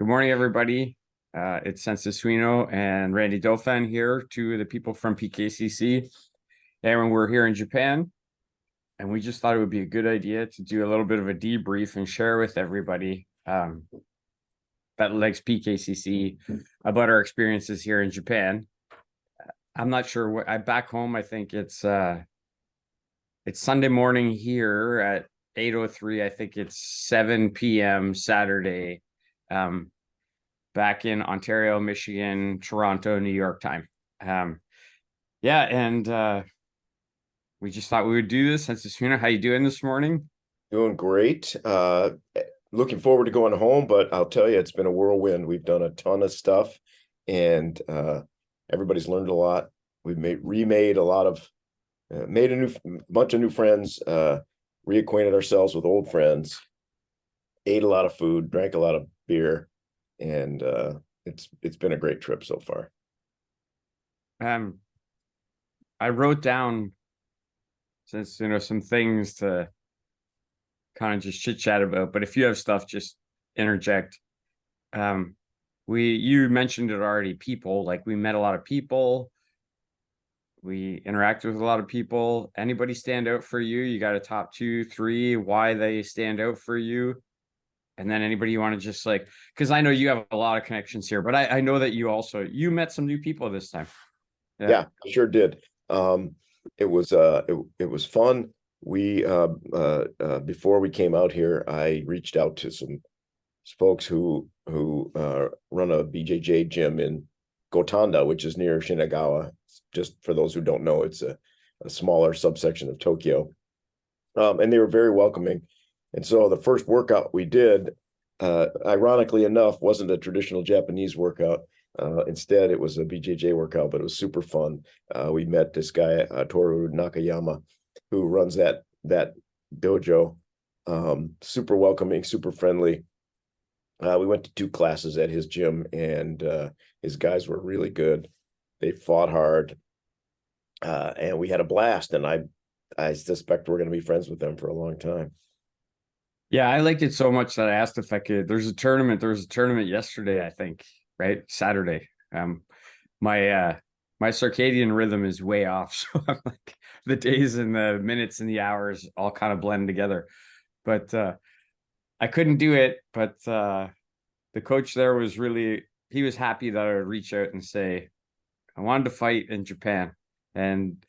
Good morning, everybody. It's Sensei Suino and Randy Dauphin here, two of the people from PKCC. And we're here in Japan, and we just thought it would be a good idea to do a little bit of a debrief and share with everybody that likes PKCC about our experiences here in Japan. I'm not sure what I'm back home. I think it's Sunday morning here at 8:03. I think it's 7 p.m. Saturday. Back in Ontario, Michigan, Toronto, New York time. We just thought we would do this. Sensei Suino, how you doing this morning? Doing great. Looking forward to going home, but I'll tell you, it's been a whirlwind. We've done a ton of stuff, and everybody's learned a lot. We've made a lot of, made a bunch of new friends, reacquainted ourselves with old friends, ate a lot of food, drank a lot of beer, and it's been a great trip so far. I wrote down some things to kind of just chit chat about, but if you have stuff, just interject. You mentioned it already, people, like we met a lot of people, we interacted with a lot of people. Anybody stand out for you? You got a top 2, 3, why they stand out for you? And then anybody you want to just because I know you have a lot of connections here, but I know that you met some new people this time. Yeah, sure did. It was fun. We before we came out here, I reached out to some folks who run a BJJ gym in Gotanda, which is near Shinagawa. Just for those who don't know, it's a smaller subsection of Tokyo. And they were very welcoming. And so the first workout we did, ironically enough, wasn't a traditional Japanese workout. Instead, it was a BJJ workout, but it was super fun. We met this guy, Toru Nakayama, who runs that dojo. Super welcoming, super friendly. We went to 2 classes at his gym, and his guys were really good. They fought hard, and we had a blast. And I suspect we're going to be friends with them for a long time. Yeah, I liked it so much that I asked if I could. There was a tournament yesterday, I think, right? Saturday. My circadian rhythm is way off. So I'm like the days and the minutes and the hours all kind of blend together. But I couldn't do it. But the coach there he was happy that I would reach out and say, I wanted to fight in Japan. And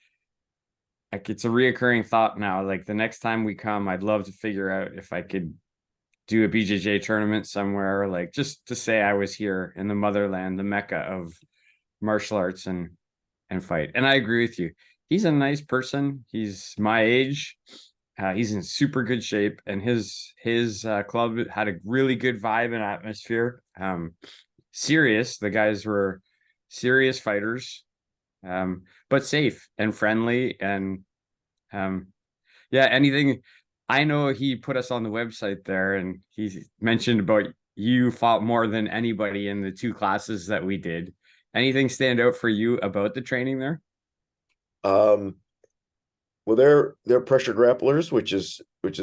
it's a reoccurring thought now. Like the next time we come, I'd love to figure out if I could do a BJJ tournament somewhere, like just to say I was here in the motherland, the mecca of martial arts and fight. And I agree with you. He's a nice person. He's my age. He's in super good shape, and his club had a really good vibe and atmosphere. Serious. The guys were serious fighters, but safe and friendly. And anything. I know he put us on the website there, and he mentioned about you fought more than anybody in the 2 classes that we did. Anything stand out for you about the training there? Well, they're pressure grapplers, which is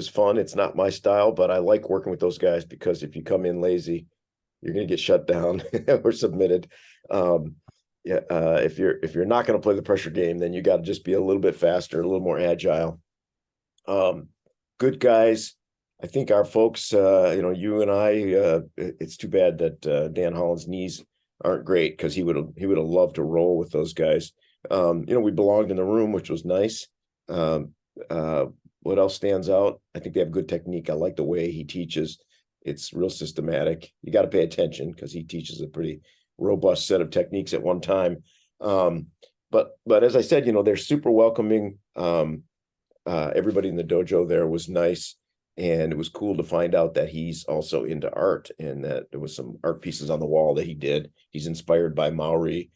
fun. It's not my style, but I like working with those guys because if you come in lazy, you're going to get shut down or submitted. If you're not going to play the pressure game, then you got to just be a little bit faster, a little more agile. Good guys. I think our folks, you and I, it's too bad that Dan Holland's knees aren't great, because he would have loved to roll with those guys. We belonged in the room, which was nice. What else stands out? I think they have good technique. I like the way he teaches. It's real systematic. You got to pay attention because he teaches a pretty robust set of techniques at one time. But as I said, they're super welcoming. Everybody in the dojo there was nice, and it was cool to find out that he's also into art, and that there was some art pieces on the wall that he did. He's inspired by Maori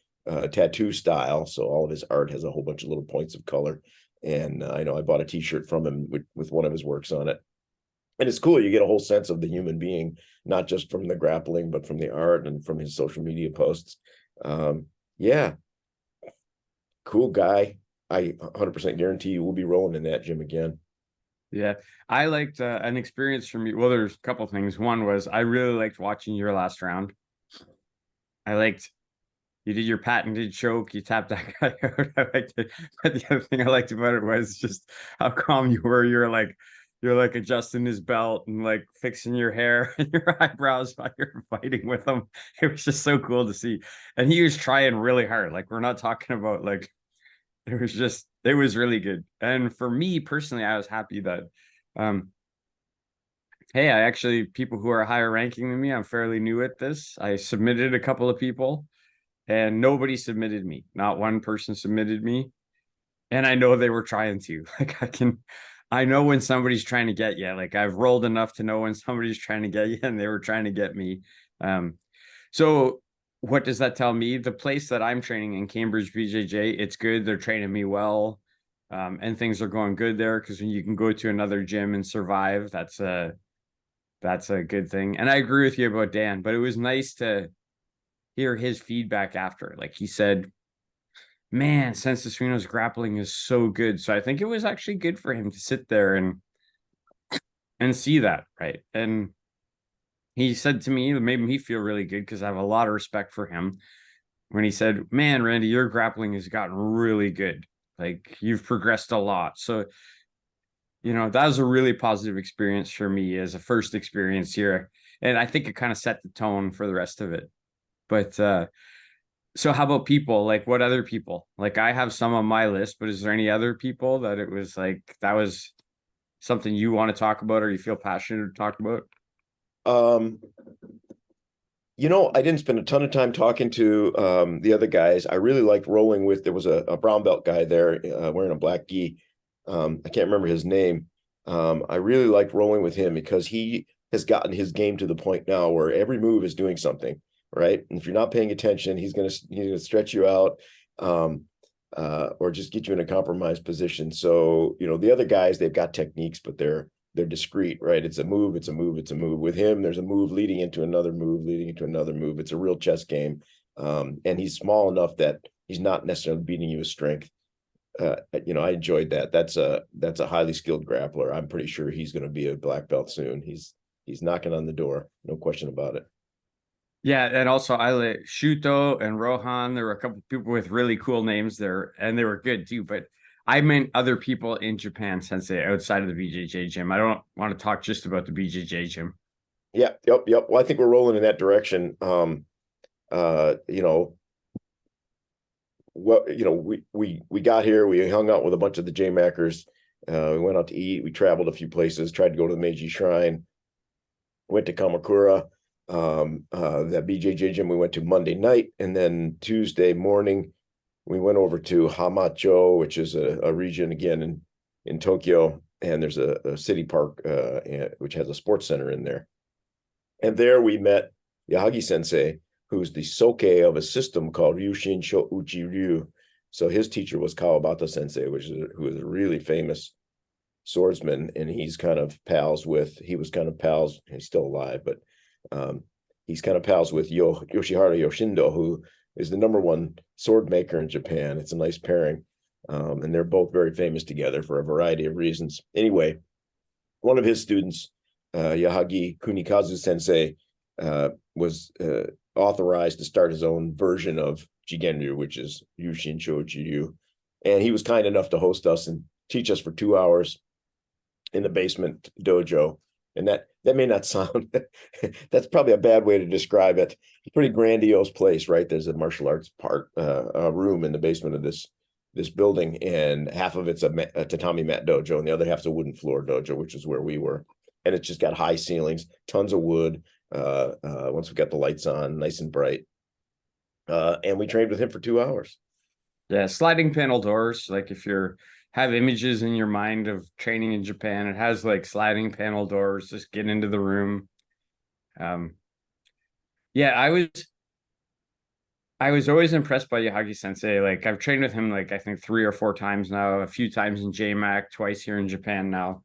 tattoo style, so all of his art has a whole bunch of little points of color. And I know I bought a t-shirt from him with one of his works on it. And it's cool. You get a whole sense of the human being, not just from the grappling, but from the art and from his social media posts. Yeah, cool guy. I 100% guarantee you we'll be rolling in that gym again. Yeah, I liked an experience for me. Well, there's a couple things. One was I really liked watching your last round. I liked you did your patented choke, you tapped that guy out. I liked it. But the other thing I liked about it was just how calm you were. You're like adjusting his belt and like fixing your hair and your eyebrows while you're fighting with him. It was just so cool to see. And he was trying really hard. Like we're not talking about like it was really good. And for me personally, I was happy that um hey, I actually people who are higher ranking than me, I'm fairly new at this. I submitted a couple of people and nobody submitted me. Not one person submitted me. And I know they were trying to. Like I know when somebody's trying to get you. Like I've rolled enough to know when somebody's trying to get you and they were trying to get me. Um, so what does that tell me? The place that I'm training in Cambridge BJJ, it's good. They're training me well. And things are going good there because when you can go to another gym and survive, that's a good thing. And I agree with you about Dan, but it was nice to hear his feedback after. Like he said, man, Sensei Suino's grappling is so good. So I think it was actually good for him to sit there and see that, right? And he said to me, it made me feel really good because I have a lot of respect for him when he said, man, Randy, your grappling has gotten really good. Like you've progressed a lot. So, that was a really positive experience for me as a first experience here. And I think it kind of set the tone for the rest of it. But so how about people? Like what other people? Like I have some on my list, but is there any other people that it was like that was something you want to talk about or you feel passionate to talk about? Um, I didn't spend a ton of time talking to the other guys. I really liked rolling with. There was a brown belt guy there wearing a black gi. I can't remember his name. I really liked rolling with him because he has gotten his game to the point now where every move is doing something, right? And if you're not paying attention, he's gonna stretch you out, or just get you in a compromised position. So the other guys, they've got techniques, but they're discreet, right? It's a move, it's a move, it's a move. With him, there's a move leading into another move, leading into another move. It's a real chess game. And he's small enough that he's not necessarily beating you with strength. I enjoyed that. That's a highly skilled grappler. I'm pretty sure he's going to be a black belt soon. He's knocking on the door, no question about it. Yeah, and also I like Shuto and Rohan. There were a couple people with really cool names there, and they were good too. But I meant other people in Japan, sensei, outside of the BJJ gym. I don't want to talk just about the BJJ gym. Yeah, yep. Well, I think we're rolling in that direction. Uh, you know, we got here, we hung out with a bunch of the JMackers. We went out to eat, we traveled a few places, tried to go to the Meiji Shrine, went to Kamakura. That BJJ gym we went to Monday night, and then Tuesday morning we went over to Hamacho, which is a region again in Tokyo, and there's a city park which has a sports center in there. And there we met Yahagi Sensei, who's the soke of a system called Ryushin Shouchi Ryu. So his teacher was Kawabata Sensei, who is a really famous swordsman, and he was kind of pals, he's still alive, but he's kind of pals with Yoshihara Yoshindo, who is the number one sword maker in Japan. It's a nice pairing. And they're both very famous together for a variety of reasons. Anyway, one of his students, Yahagi Kunikazu Sensei, was authorized to start his own version of Jigenryu, which is Yushin Shouji-ryu. And he was kind enough to host us and teach us for 2 hours in the basement dojo. And that may not sound, that's probably a bad way to describe it. It's a pretty grandiose place, right? There's a martial arts room in the basement of this building, and half of it's a tatami mat dojo, and the other half's a wooden floor dojo, which is where we were. And it's just got high ceilings, tons of wood. Once we got the lights on, nice and bright. And we trained with him for 2 hours. Yeah, sliding panel doors. Like if you're have images in your mind of training in Japan, it has like sliding panel doors. Just get into the room. Um, yeah, I was always impressed by Yahagi Sensei. Like I've trained with him like I think 3 or 4 times now, a few times in JMAC, twice here in Japan now.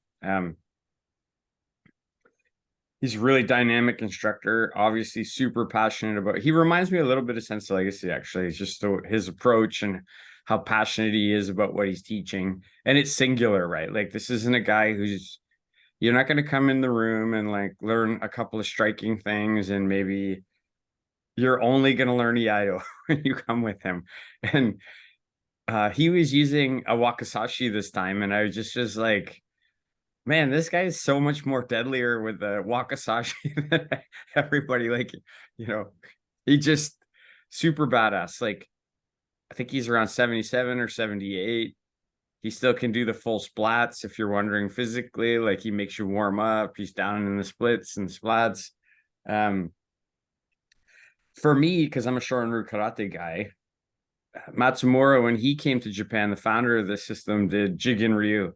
He's a really dynamic instructor, obviously super passionate about. He reminds me a little bit of Sensei Legacy, actually. It's just his approach and how passionate he is about what he's teaching. And it's singular, right? Like this isn't a guy who's, you're not going to come in the room and like learn a couple of striking things and maybe you're only going to learn Iaido when you come with him. And he was using a wakizashi this time, and I was just like, man, this guy is so much more deadlier with the wakizashi than everybody. Like, you know, he just super badass. Like, I think he's around 77 or 78. He still can do the full splats if you're wondering physically. Like, he makes you warm up. He's down in the splits and splats. For me, because I'm a Shorin-ryu karate guy, Matsumura, when he came to Japan, the founder of the system did Jigen Ryu.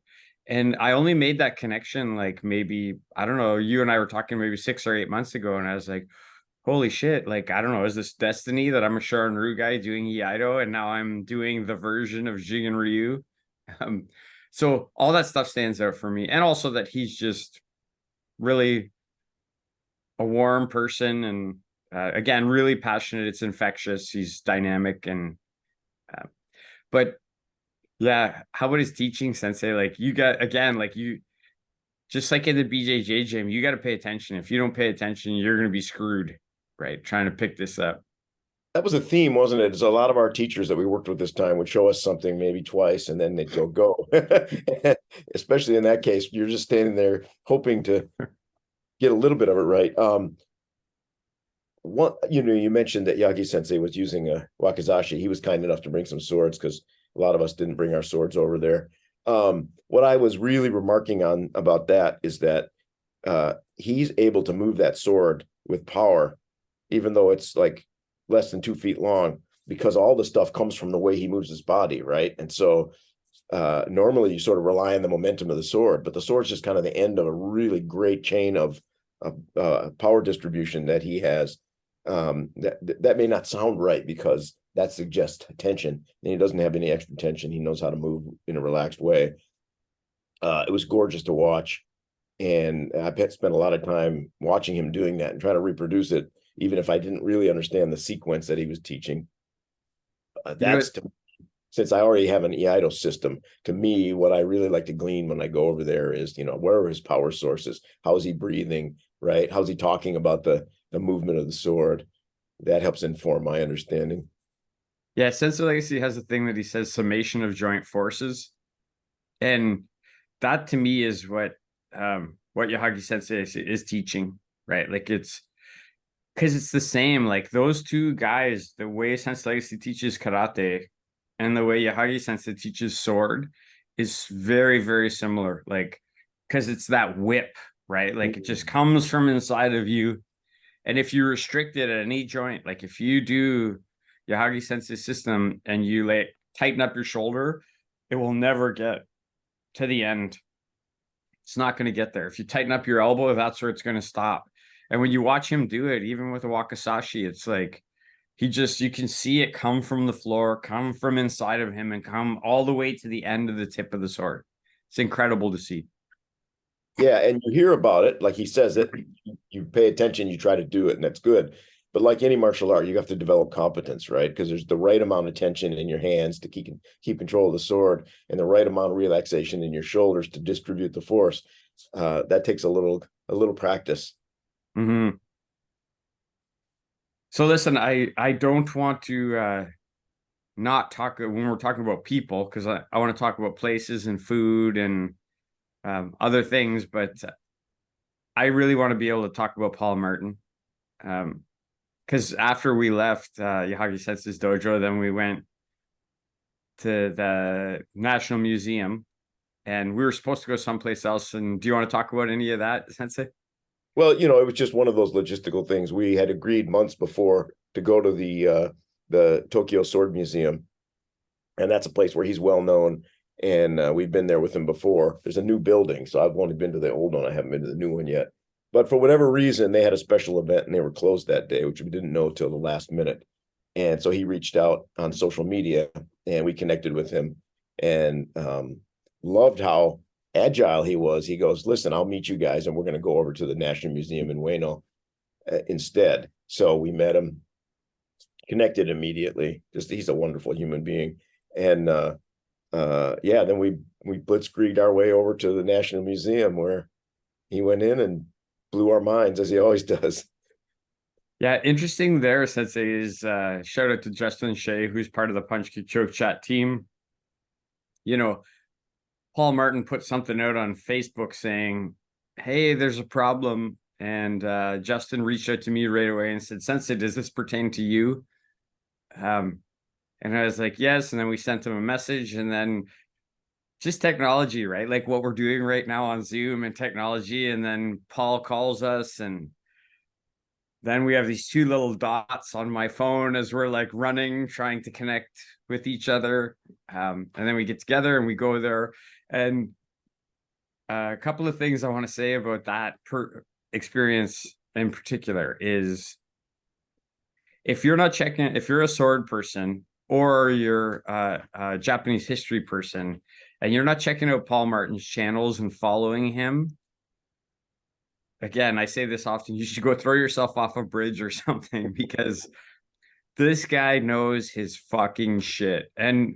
And I only made that connection like maybe, I don't know, you and I were talking maybe 6 or 8 months ago. And I was like, holy shit, like, I don't know, is this destiny that I'm a Shorin-ryu guy doing Iaido and now I'm doing the version of Jigen Ryu? So all that stuff stands out for me. And also that he's just really a warm person and again, really passionate. It's infectious. He's dynamic and but yeah, how about his teaching, sensei? Like you got again, like you just like in the BJJ gym, you got to pay attention. If you don't pay attention, you're going to be screwed, right? Trying to pick this up. That was a theme, wasn't it? It's a lot of our teachers that we worked with this time would show us something maybe twice and then they'd go. Especially in that case, you're just standing there hoping to get a little bit of it right. You mentioned that Yagi Sensei was using a wakizashi. He was kind enough to bring some swords because a lot of us didn't bring our swords over there. What I was really remarking on about that is that he's able to move that sword with power, even though it's like less than 2 feet long, because all the stuff comes from the way he moves his body, right? And so normally you sort of rely on the momentum of the sword, but the sword's just kind of the end of a really great chain of power distribution that he has. That may not sound right because that suggests tension, and he doesn't have any extra tension. He knows how to move in a relaxed way. It was gorgeous to watch, and I spent a lot of time watching him doing that and trying to reproduce it, even if I didn't really understand the sequence that he was teaching. Since I already have an Iaido system, to me, what I really like to glean when I go over there is, where are his power sources? How is he breathing, right? How's he talking about the movement of the sword? That helps inform my understanding. Yeah, Sensei Legacy has a thing that he says summation of joint forces. And that to me is what Yahagi Sensei is teaching, right? Like it's because it's the same. Like those two guys, the way Sensei Legacy teaches karate and the way Yahagi Sensei teaches sword is very, very similar. Like, because it's that whip, right? Like it just comes from inside of you. And if you restrict it at any joint, like if you do Yahagi Sensei system and you tighten up your shoulder, it will never get to the end. It's not going to get there. If you tighten up your elbow, that's where it's going to stop. And when you watch him do it, even with a wakizashi, it's like you can see it come from the floor, come from inside of him, and come all the way to the end of the tip of the sword. It's incredible to see. Yeah, and you hear about it, like he says it, you pay attention, you try to do it, and that's good. But like any martial art, you have to develop competence, right? Because there's the right amount of tension in your hands to keep control of the sword, and the right amount of relaxation in your shoulders to distribute the force. That takes a little practice. Mm-hmm. So listen, I don't want to not talk when we're talking about people, because I want to talk about places and food and other things, but I really want to be able to talk about Paul Martin. Because after we left Yahagi Sensei's dojo, then we went to the National Museum, and we were supposed to go someplace else. And do you want to talk about any of that, Sensei? Well, it was just one of those logistical things. We had agreed months before to go to the Tokyo Sword Museum, and that's a place where he's well known. And we've been there with him before. There's a new building, so I've only been to the old one. I haven't been to the new one yet. But for whatever reason, they had a special event and they were closed that day, which we didn't know till the last minute. And so he reached out on social media, and we connected with him, and loved how agile he was. He goes, "Listen, I'll meet you guys, and we're going to go over to the National Museum in Ueno instead." So we met him, connected immediately. He's a wonderful human being. And yeah, then we blitzkrieged our way over to the National Museum, where he went in and blew our minds, as he always does. Yeah, interesting there, Sensei, is shout out to Justin Shea, who's part of the Punch Kick Choke Chat team. You know, Paul Martin put something out on Facebook saying, hey, there's a problem. And Justin reached out to me right away and said, Sensei, does this pertain to you? And I was like, yes. And then we sent him a message, and then just technology, right? Like what we're doing right now on Zoom and technology. And then Paul calls us, and then we have these two little dots on my phone as we're like running, trying to connect with each other. And then we get together and we go there. And a couple of things I want to say about that experience in particular is, if you're not checking, if you're a sword person or you're a Japanese history person and you're not checking out Paul Martin's channels and following him, again, I say this often, you should go throw yourself off a bridge or something, because this guy knows his fucking shit. And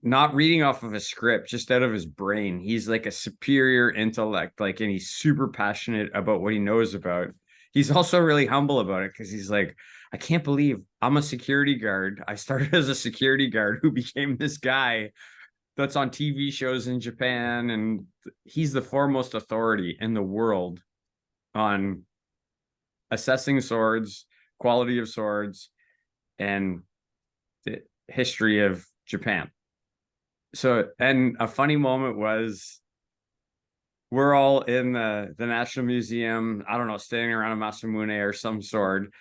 not reading off of a script, just out of his brain. He's like a superior intellect, like, and he's super passionate about what he knows about. He's also really humble about it, because he's like, I can't believe I'm a security guard. I started as a security guard who became this guy that's on TV shows in Japan. And he's the foremost authority in the world on assessing swords, quality of swords, and the history of Japan. So, and a funny moment was, we're all in the National Museum, I don't know, standing around a Masamune or some sword,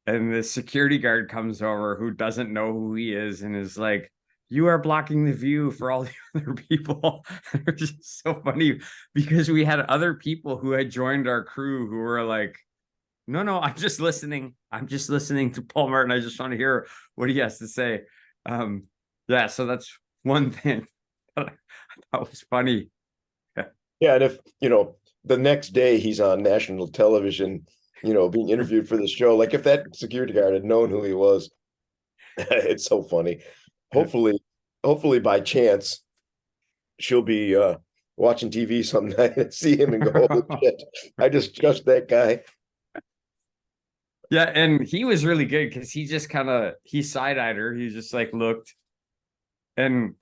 and the security guard comes over who doesn't know who he is and is like, you are blocking the view for all the other people. It's just so funny, because we had other people who had joined our crew who were like, no, I'm just listening. I'm just listening to Paul Martin. I just want to hear what he has to say. Yeah, so that's one thing that was funny. Yeah, and if the next day he's on national television, being interviewed for the show, like if that security guard had known who he was, it's so funny. Hopefully by chance she'll be watching TV some night and see him and go, holy shit, I just judged that guy. Yeah, and he was really good, because he just he side-eyed her. He just like looked and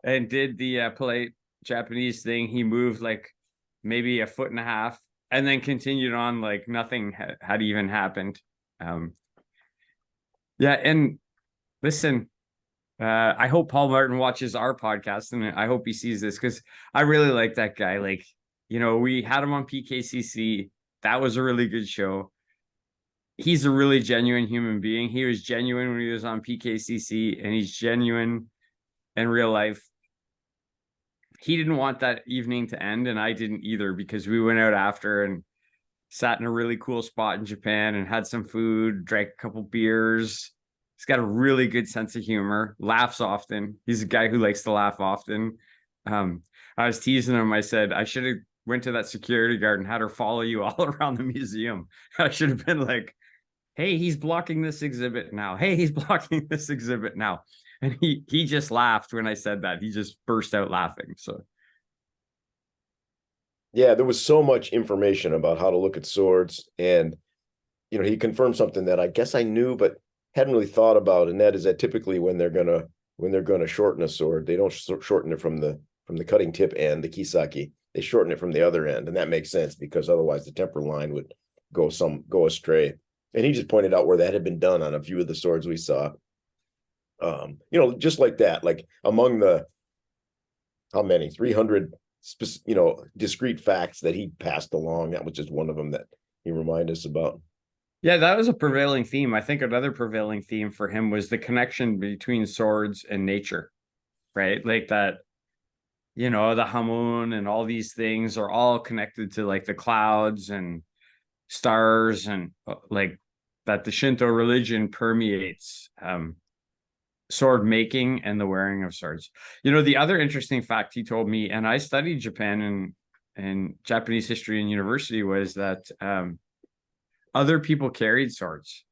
did the polite Japanese thing. He moved like maybe a foot and a half and then continued on like nothing had even happened. Yeah, and listen, I hope Paul Martin watches our podcast, and I hope he sees this, because I really like that guy. Like, we had him on PKCC. That was a really good show. He's a really genuine human being. He was genuine when he was on PKCC, and he's genuine in real life. He didn't want that evening to end, and I didn't either, because we went out after and sat in a really cool spot in Japan and had some food, drank a couple beers. He's got a really good sense of humor, laughs often. He's a guy who likes to laugh often. I was teasing him. I said, I should have went to that security guard and had her follow you all around the museum. I should have been like, hey, he's blocking this exhibit now. Hey, he's blocking this exhibit now. And he just laughed when I said that. He just burst out laughing. So yeah, there was so much information about how to look at swords, and he confirmed something that I guess I knew but hadn't really thought about, and that is that typically when they're gonna shorten a sword, they don't shorten it from the cutting tip end, the kisaki. They shorten it from the other end, and that makes sense, because otherwise the temper line would go astray. And he just pointed out where that had been done on a few of the swords we saw. Just like that, like among the how many 300 discrete facts that he passed along, that was just one of them that he reminded us about. yeah, that was a prevailing theme. I think another prevailing theme for him was the connection between swords and nature, right? Like that, the Hamun and all these things are all connected to like the clouds and stars, and like that the Shinto religion permeates sword making and the wearing of swords. The other interesting fact he told me, and I studied Japan and Japanese history in university, was that other people carried swords,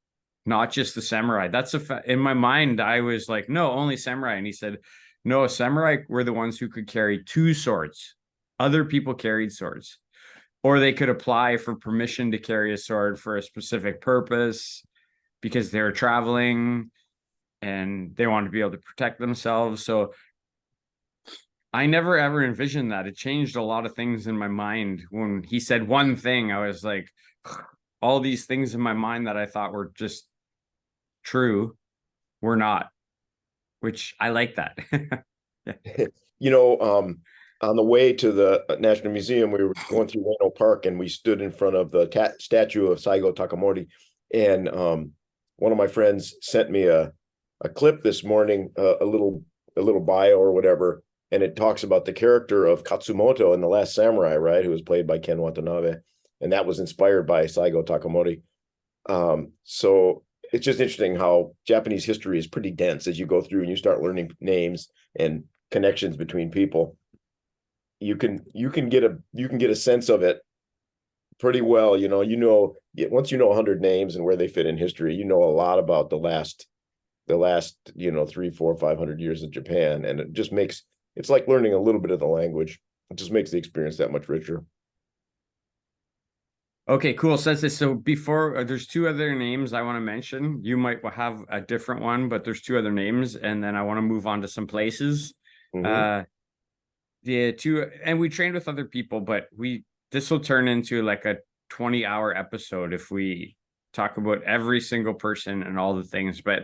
not just the samurai. That's in my mind, I was like, no, only samurai. And he said, No, samurai were the ones who could carry two swords. Other people carried swords, or they could apply for permission to carry a sword for a specific purpose because they were traveling and they wanted to be able to protect themselves. So I never ever envisioned that. It changed a lot of things in my mind. When he said one thing, I was like, all these things in my mind that I thought were just true were not, which I like that. Yeah. You know, on the way to the National Museum, we were going through Ueno Park, and we stood in front of the statue of Saigo Takamori. And one of my friends sent me a clip this morning, a little bio or whatever, and it talks about the character of Katsumoto in The Last Samurai, right, who was played by Ken Watanabe, and that was inspired by Saigo Takamori. So it's just interesting how Japanese history is pretty dense as you go through and you start learning names and connections between people. You can get a sense of it pretty well. Once you know 100 names and where they fit in history, you know a lot about the last 3, 4, 500 years of Japan, and it's like learning a little bit of the language. It just makes the experience that much richer. Okay, cool. So before there's two other names I want to mention. You might have a different one, but there's two other names, and then I want to move on to some places. Mm-hmm. The two, and we trained with other people, but this will turn into like a 20-hour episode if we talk about every single person and all the things. But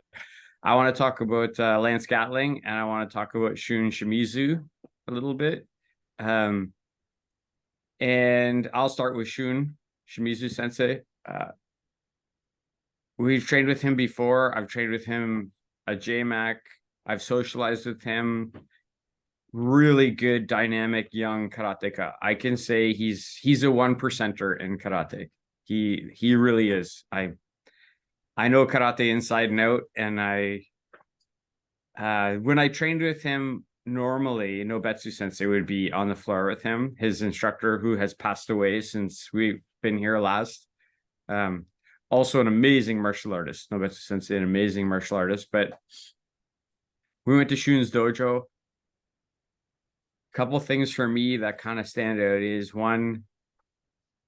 I want to talk about Lance Gatling, and I want to talk about Shun Shimizu a little bit. And I'll start with Shun Shimizu Sensei. We've trained with him before. I've trained with him at JMAC. I've socialized with him. Really good, dynamic, young karateka. I can say he's a 1%er in karate. He really is. I know karate inside and out, and when I trained with him, normally Nobetsu Sensei would be on the floor with him, his instructor who has passed away since we've been here last. Also an amazing martial artist. Nobetsu Sensei, an amazing martial artist. But we went to Shun's dojo. Couple things for me that kind of stand out is, one,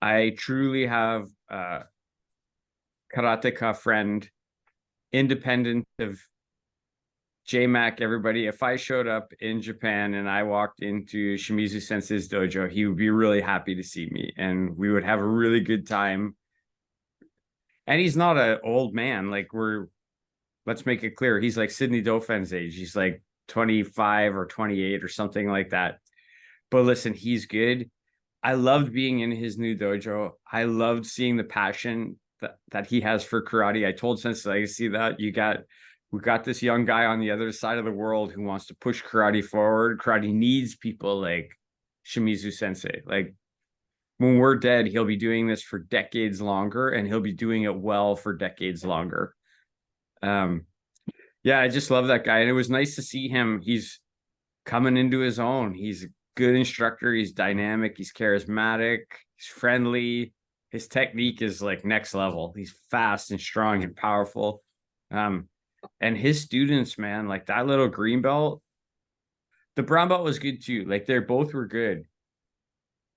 I truly have a karateka friend, independent of JMAC, everybody. If I showed up in Japan and I walked into Shimizu Sensei's dojo, he would be really happy to see me, and we would have a really good time. And he's not an old man. Like, let's make it clear, he's like Sydney Dauphin's age. He's like 25 or 28 or something like that. But listen, he's good. I loved being in his new dojo. I loved seeing the passion that he has for karate. I told Sensei, I see that we got this young guy on the other side of the world who wants to push karate forward. Karate needs people like Shimizu Sensei. Like, when we're dead, he'll be doing this for decades longer, and he'll be doing it well for decades longer. Yeah, I just love that guy. And it was nice to see him. He's coming into his own. He's a good instructor. He's dynamic. He's charismatic. He's friendly. His technique is like next level. He's fast and strong and powerful. And his students, man, like that little green belt, the brown belt was good too. Like, they both were good.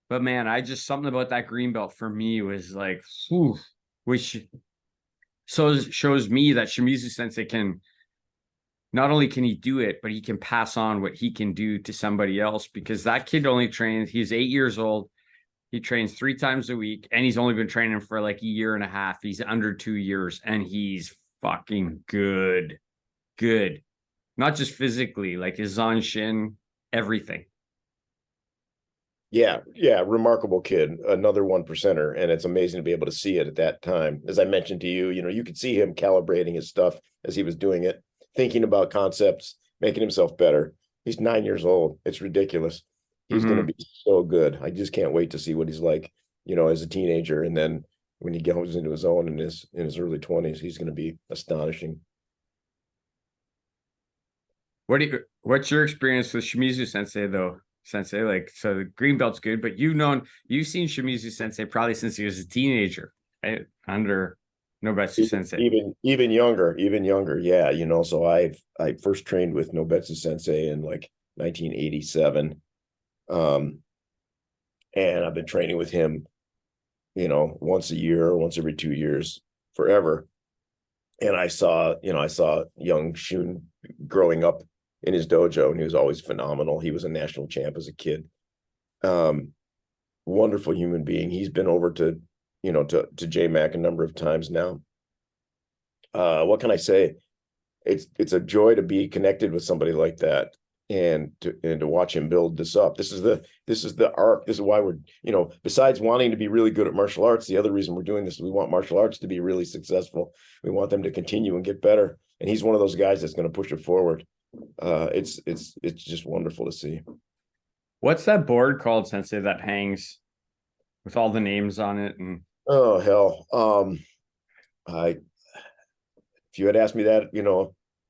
But man, something about that green belt for me was like, whew, which shows me that Shimizu Sensei can, not only can he do it, but he can pass on what he can do to somebody else, because that kid only trains, he's 8 years old. He trains 3 times a week, and he's only been training for like a year and a half. He's under 2 years, and he's fucking good. Good. Not just physically, like his zanshin, everything. Yeah, remarkable kid, another 1%er, and it's amazing to be able to see it at that time. As I mentioned to you, you could see him calibrating his stuff as he was doing it, thinking about concepts, making himself better. He's 9 years old. It's ridiculous. He's going to be so good. I just can't wait to see what he's like, as a teenager, and then when he goes into his own in his early 20s, he's going to be astonishing. What's your experience with Shimizu Sensei though? Sensei, like, so the green belt's good, but you've seen Shimizu Sensei probably since he was a teenager, right? Under Nobetsu Sensei. Even younger. Yeah, so I first trained with Nobetsu Sensei in like 1987. And I've been training with him, once a year, once every 2 years, forever. And I saw young Shun growing up in his dojo, and he was always phenomenal. He was a national champ as a kid. Um, Wonderful human being. He's been over to JMac a number of times now. What can I say? It's a joy to be connected with somebody like that, and to watch him build this up. This is the arc. This is why we're, besides wanting to be really good at martial arts, the other reason we're doing this is we want martial arts to be really successful. We want them to continue and get better. And he's one of those guys that's going to push it forward. It's just wonderful to see. What's that board called, Sensei, that hangs with all the names on it? And Oh hell. I If you had asked me that,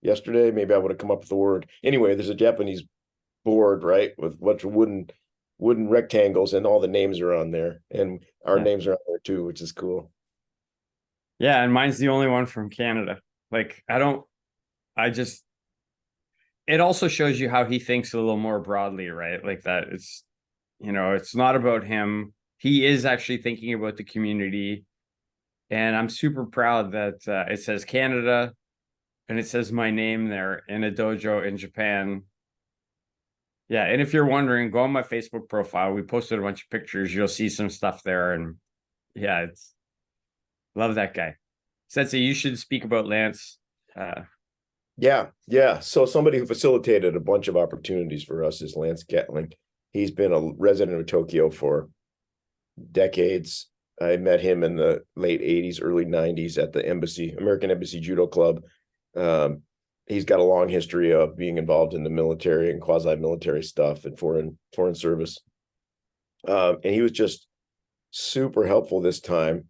yesterday, maybe I would have come up with the word. Anyway, there's a Japanese board, right, with a bunch of wooden rectangles, and all the names are on there, and our yeah. names are on there too, which is cool. Yeah, and mine's the only one from Canada. Like, I just, it also shows you how he thinks a little more broadly, right? Like that it's not about him. He is actually thinking about the community. And I'm super proud that it says Canada and it says my name there in a dojo in Japan. Yeah, and if you're wondering, go on my Facebook profile. We posted a bunch of pictures. You'll see some stuff there. And yeah, it's love that guy. Sensei, you should speak about Lance. Yeah. So somebody who facilitated a bunch of opportunities for us is Lance Gatling. He's been a resident of Tokyo for decades. I met him in the late 80s, early 90s at the American Embassy Judo Club. He's got a long history of being involved in the military and quasi-military stuff and foreign service. And he was just super helpful this time.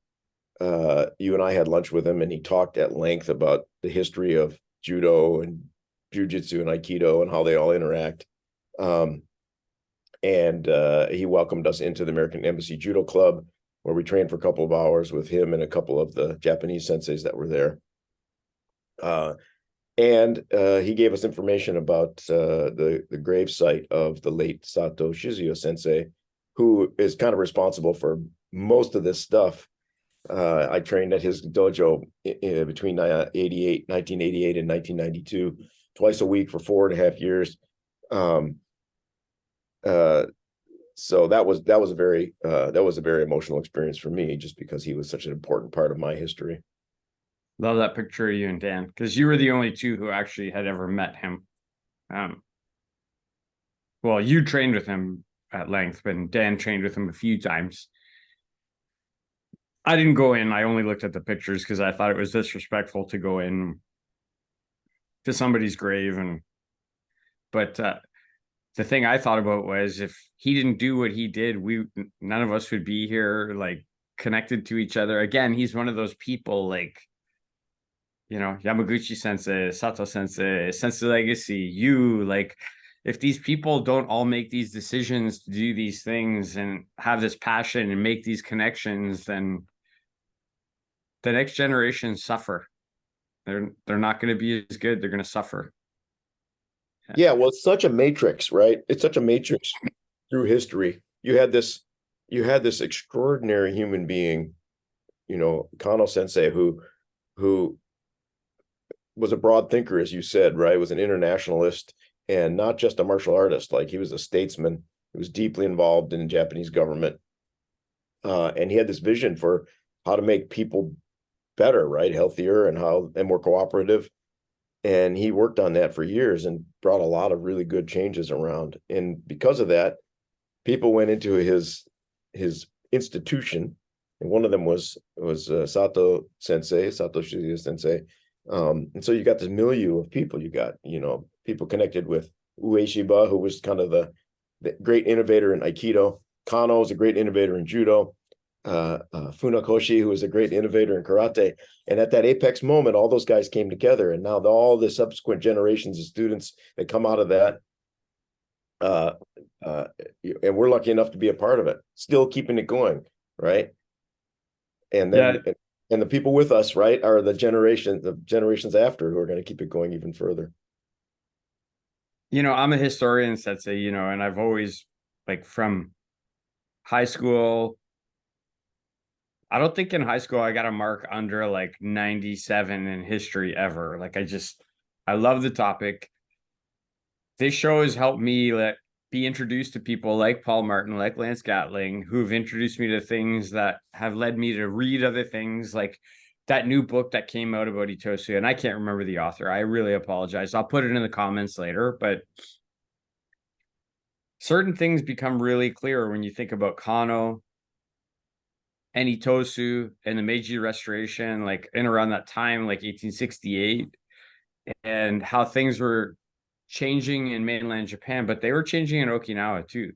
You and I had lunch with him, and he talked at length about the history of judo and jujitsu and aikido and how they all interact. And he welcomed us into the American Embassy Judo Club, where we trained for a couple of hours with him and a couple of the Japanese senseis that were there. And he gave us information about the grave site of the late Sato Shizuyo sensei, who is kind of responsible for most of this stuff. I trained at his dojo between 1988 and 1992, twice a week for 4.5 years. So that was a very emotional experience for me, just because he was such an important part of my history. Love that picture of you and Dan, because you were the only two who actually had ever met him. Well, you trained with him at length, but Dan trained with him a few times. I didn't go in. I only looked at the pictures because I thought it was disrespectful to go in to somebody's grave. But the thing I thought about was, if he didn't do what he did, none of us would be here, like, connected to each other. Again, he's one of those people, like, Yamaguchi sensei, Sato sensei, Sensei Legacy, like, if these people don't all make these decisions to do these things and have this passion and make these connections, then the next generation suffer. They're not going to be as good. They're going to suffer. Yeah, well, it's such a matrix, right? It's such a matrix through history. You had this extraordinary human being, Kano Sensei, who was a broad thinker, as you said, right? Was an internationalist and not just a martial artist. Like, he was a statesman. He was deeply involved in the Japanese government. And he had this vision for how to make people better, right? Healthier and more cooperative. And he worked on that for years and brought a lot of really good changes around. And because of that, people went into his institution, and one of them was Sato Shizuyo sensei. And so you got this milieu of people. You got, people connected with Ueshiba, who was kind of the great innovator in Aikido. Kano was a great innovator in Judo. Funakoshi, who was a great innovator in karate. And at that apex moment, all those guys came together, and now all the subsequent generations of students that come out of that, and we're lucky enough to be a part of it, still keeping it going, right? And then And the people with us, right, are the generations after who are going to keep it going even further. I'm a historian sensei, and I've always, like, from high school, I don't think in high school I got a mark under like 97 in history ever. Like, I love the topic. This show has helped me be introduced to people like Paul Martin, like Lance Gatling, who've introduced me to things that have led me to read other things, like that new book that came out about Itosu. And I can't remember the author. I really apologize. I'll put it in the comments later. But certain things become really clear when you think about Kano and Itosu and the Meiji Restoration, like in around that time, like 1868, and how things were changing in mainland Japan, but they were changing in Okinawa too.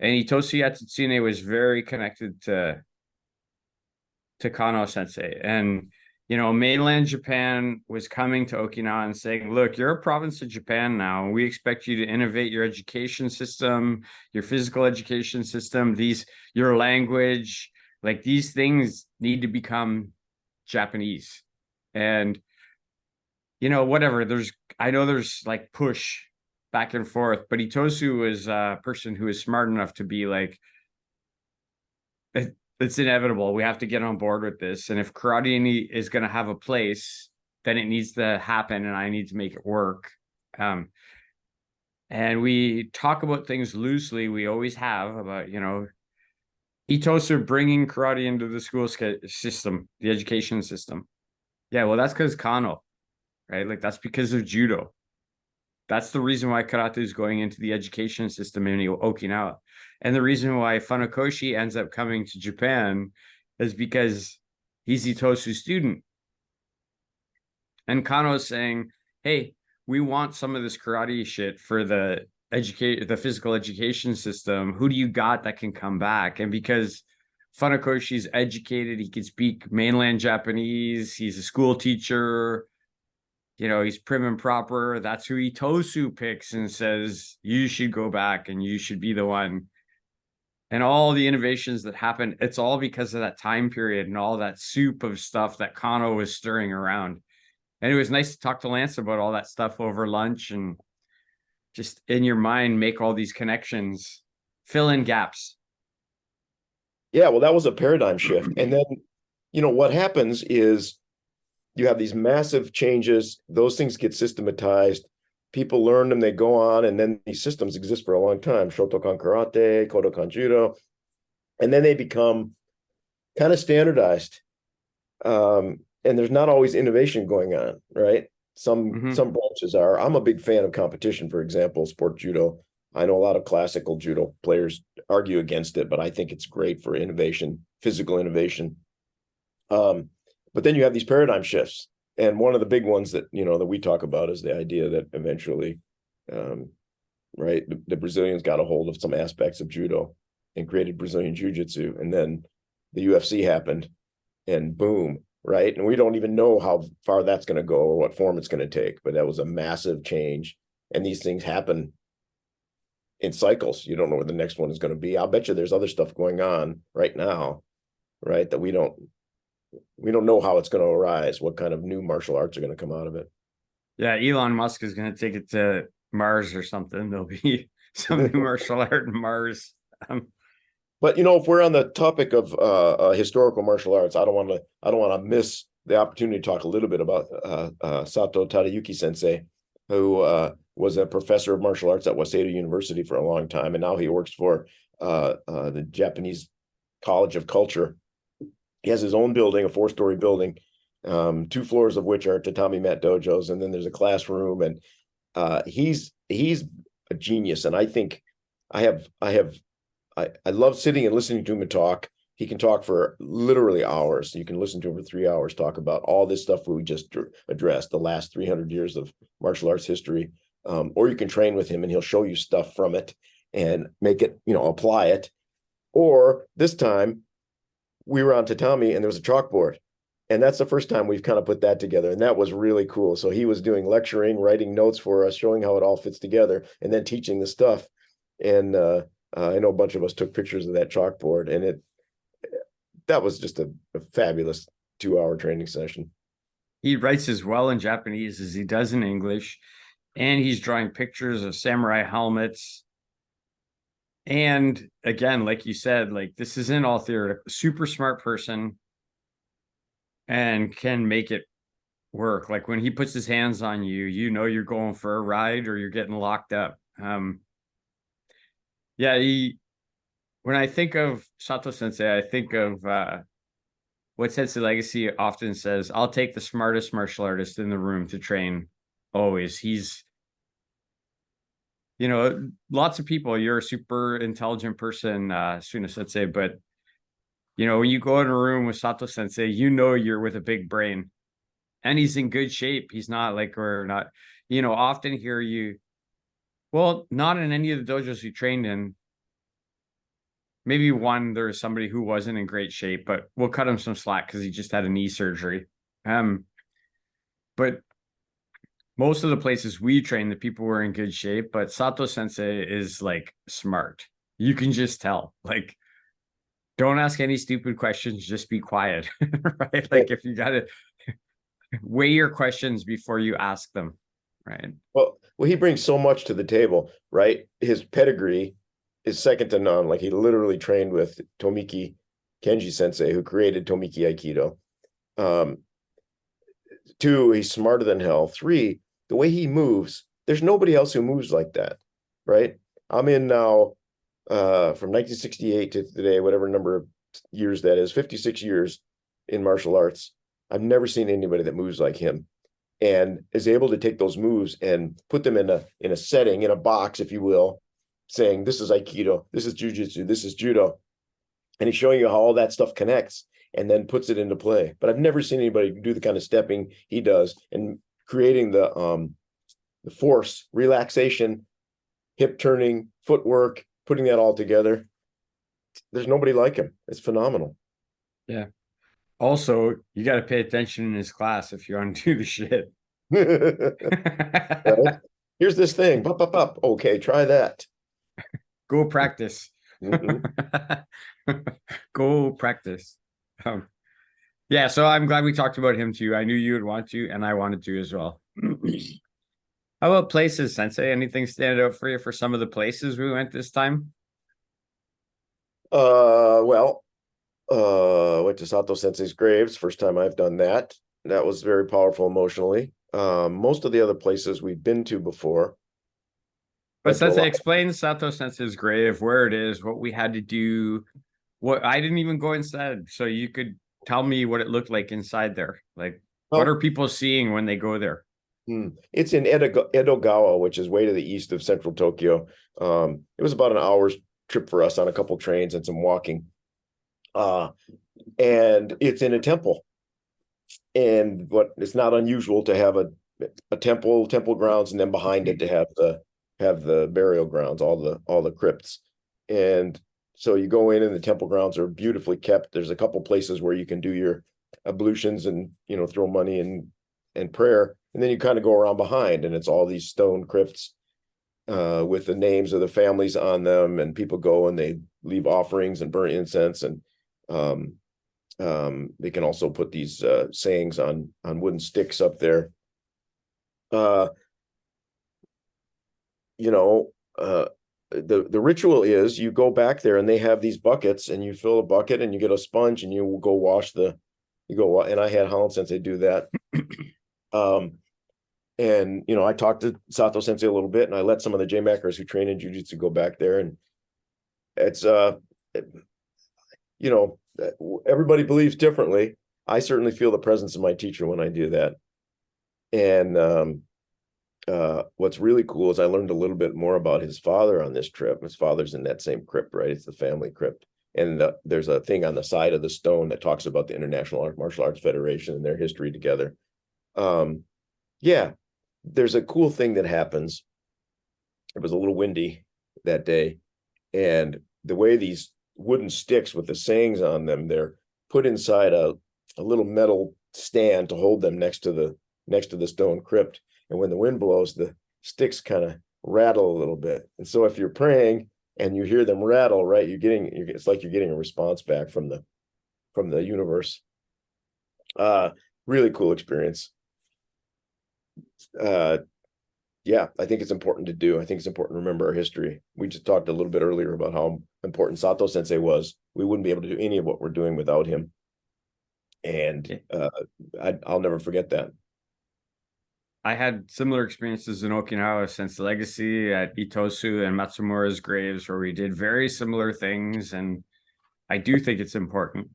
And Itosu Yatsutsune was very connected to Kano Sensei. And mainland Japan was coming to Okinawa and saying, look, you're a province of Japan now. We expect you to innovate your education system, your physical education system, your language. Like, these things need to become Japanese. And whatever. I know there's like push back and forth, but Itosu is a person who is smart enough to be like, it's inevitable. We have to get on board with this. And if karate is going to have a place, then it needs to happen, and I need to make it work. And we talk about things loosely. We always have about, Itosu bringing karate into the school system, the education system. Yeah, well, that's because Kano, right? Like, that's because of judo. That's the reason why karate is going into the education system in Okinawa. And the reason why Funakoshi ends up coming to Japan is because he's Itosu's student. And Kano is saying, hey, we want some of this karate shit for the physical education system. Who do you got that can come back? And because Funakoshi's educated, he can speak mainland Japanese, he's a school teacher, he's prim and proper. That's who Itosu picks and says, you should go back and you should be the one. And all the innovations that happened, it's all because of that time period and all that soup of stuff that Kano was stirring around. And it was nice to talk to Lance about all that stuff over lunch, and just in your mind, make all these connections, fill in gaps. Yeah, well, that was a paradigm shift. And then, what happens is you have these massive changes. Those things get systematized. People learn them, they go on, and then these systems exist for a long time. Shotokan karate, Kodokan judo, and then they become kind of standardized. And there's not always innovation going on, right? Some branches are. I'm a big fan of competition, for example, sport judo. I know a lot of classical judo players argue against it, but I think it's great for innovation, physical innovation. But then you have these paradigm shifts. And one of the big ones that, that we talk about is the idea that eventually, right, the Brazilians got a hold of some aspects of judo and created Brazilian jiu-jitsu. And then the UFC happened, and boom, right? And we don't even know how far that's going to go or what form it's going to take, but that was a massive change. And these things happen in cycles. You don't know where the next one is going to be. I'll bet you there's other stuff going on right now, right, that we don't know how it's going to arise, what kind of new martial arts are going to come out of it. Yeah, Elon Musk is going to take it to Mars or something. There'll be some new martial art in Mars. But if we're on the topic of historical martial arts, I don't want to miss the opportunity to talk a little bit about Sato Tadayuki Sensei, who was a professor of martial arts at Waseda University for a long time, and now he works for the Japanese College of Culture. He has his own building, a 4-story building, 2 floors of which are tatami mat dojos, and then there's a classroom. And he's a genius, and I think I love sitting and listening to him talk. He can talk for literally hours. You can listen to him for 3 hours, talk about all this stuff we just addressed, the last 300 years of martial arts history. Or you can train with him and he'll show you stuff from it and make it, apply it. Or this time we were on tatami and there was a chalkboard. And that's the first time we've kind of put that together. And that was really cool. So he was doing lecturing, writing notes for us, showing how it all fits together, and then teaching the stuff. And I know a bunch of us took pictures of that chalkboard, and that was just a fabulous 2-hour training session. He writes as well in Japanese as he does in English, and he's drawing pictures of samurai helmets. And again, like you said, like this isn't all theoretical. Super smart person and can make it work. Like when he puts his hands on you, you know you're going for a ride or you're getting locked up. Yeah, when I think of Sato Sensei, I think of what Sensei Legacy often says, I'll take the smartest martial artist in the room to train always. He's, lots of people, you're a super intelligent person, Suino Sensei, but when you go in a room with Sato Sensei, you're with a big brain and he's in good shape. He's not like, we're not, often hear you, well, not in any of the dojos you trained in. Maybe one, there's somebody who wasn't in great shape, but we'll cut him some slack because he just had a knee surgery. But most of the places we train, the people were in good shape, but Sato Sensei is like smart. You can just tell. Like, don't ask any stupid questions, just be quiet. Right? Like if you gotta weigh your questions before you ask them. Right. Well, he brings so much to the table, right? His pedigree is second to none. Like he literally trained with Tomiki Kenji Sensei, who created Tomiki Aikido. 2, he's smarter than hell. 3, the way he moves, there's nobody else who moves like that, right? I'm in now from 1968 to today, whatever number of years that is, 56 years in martial arts. I've never seen anybody that moves like him and is able to take those moves and put them in a setting, in a box, if you will, saying this is Aikido, this is Jiu-Jitsu, this is Judo. And he's showing you how all that stuff connects and then puts it into play. But I've never seen anybody do the kind of stepping he does and creating the force, relaxation, hip turning, footwork, putting that all together. There's nobody like him. It's phenomenal. Yeah. Also, you got to pay attention in his class if you want to do the shit. Right? Here's this thing. Up, up, up. Okay, try that. Go practice. Go practice. Yeah, so I'm glad we talked about him too. I knew you would want to, and I wanted to as well. How about places, Sensei? Anything stand out for you for some of the places we went this time? Went to Sato Sensei's graves. First time I've done that. That was very powerful emotionally. Most of the other places we've been to before. But Sensei, explain Sato Sensei's grave, where it is, what we had to do. What I didn't even go inside, so you could tell me what it looked like inside there. Like, what are people seeing when they go there? It's in Edogawa, which is way to the east of central Tokyo. It was about an hour's trip for us on a couple trains and some walking. And it's in a temple. And it's not unusual to have a temple grounds, and then behind it to have the burial grounds, all the crypts. And so you go in and the temple grounds are beautifully kept. There's a couple places where you can do your ablutions and throw money and prayer. And then you kind of go around behind, and it's all these stone crypts with the names of the families on them, and people go and they leave offerings and burn incense, and they can also put these sayings on wooden sticks up there. The ritual is you go back there and they have these buckets, and you fill a bucket and you get a sponge and you go wash and I had Holland Sensei do that. And I talked to Sato Sensei a little bit, and I let some of the J-Mackers who train in jiu-jitsu go back there, and it's everybody believes differently. I certainly feel the presence of my teacher when I do that. And what's really cool is I learned a little bit more about his father on this trip. His father's in that same crypt, right? It's the family crypt. And there's a thing on the side of the stone that talks about the International Martial Arts Federation and their history together. Yeah, there's a cool thing that happens. It was a little windy that day, and the way these wooden sticks with the sayings on them, they're put inside a little metal stand to hold them next to the stone crypt. And when the wind blows, the sticks kind of rattle a little bit. And so if you're praying and you hear them rattle, right, it's like you're getting a response back from the universe. Uh, really cool experience. Uh, yeah, I think it's important to do. I think it's important to remember our history. We just talked a little bit earlier about how important Sato Sensei was. We wouldn't be able to do any of what we're doing without him. And Yeah. I'll never forget that. I had similar experiences in Okinawa since the legacy at Itosu and Matsumura's graves, where we did very similar things. And I do think it's important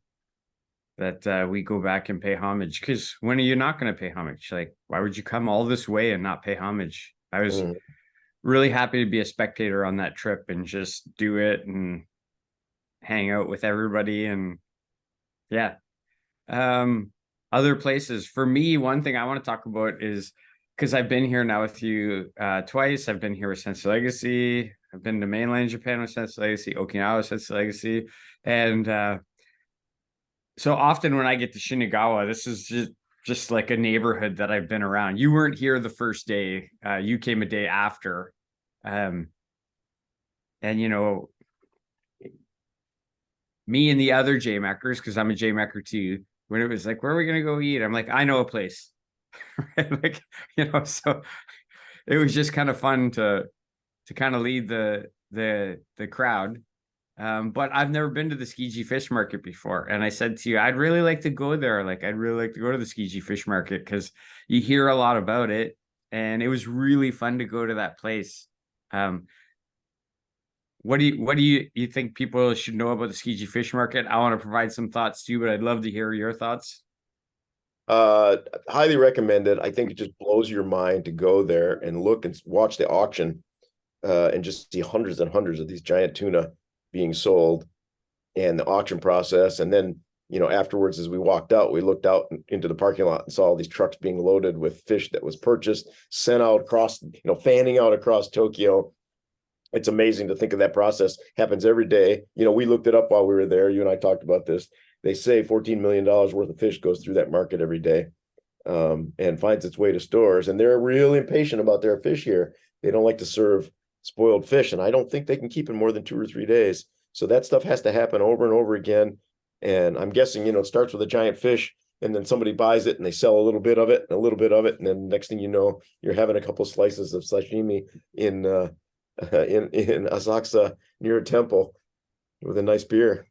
that we go back and pay homage, because when are you not going to pay homage? Like, why would you come all this way and not pay homage? I was Mhm. really happy to be a spectator on that trip and just do it and hang out with everybody. And yeah, um, other places for me, one thing I want to talk about is, because I've been here now with you twice. I've been here with Sense Legacy. I've been to mainland Japan with Sense Legacy, Okinawa Sense Legacy, and so often when I get to Shinagawa, this is just like a neighborhood that I've been around. You weren't here the first day. You came a day after. Um, and me and the other JMackers, because I'm a JMacker too, when it was like, where are we gonna go eat? I'm like, I know a place. Right? Like, so it was just kind of fun to kind of lead the crowd. But I've never been to the Skiji Fish Market before. And I said to you, I'd really like to go there. Like, I'd really like to go to the Skiji Fish Market because you hear a lot about it. And it was really fun to go to that place. Um, what do you think people should know about the Skiji Fish Market? I want to provide some thoughts too, but I'd love to hear your thoughts. Uh, Highly recommended. I think it just blows your mind to go there and look and watch the auction, and just see hundreds and hundreds of these giant tuna being sold, and the auction process. And then, afterwards, as we walked out, we looked out into the parking lot and saw all these trucks being loaded with fish that was purchased, sent out across, fanning out across Tokyo. It's amazing to think of that process happens every day. We looked it up while we were there. You and I talked about this. They say $14 million worth of fish goes through that market every day, and finds its way to stores. And they're really impatient about their fish here. They don't like to serve spoiled fish, and I don't think they can keep it more than 2 or 3 days. So that stuff has to happen over and over again. And I'm guessing, it starts with a giant fish, and then somebody buys it and they sell a little bit of it and a little bit of it, and then next thing you know, you're having a couple of slices of sashimi in in Asakusa near a temple with a nice beer.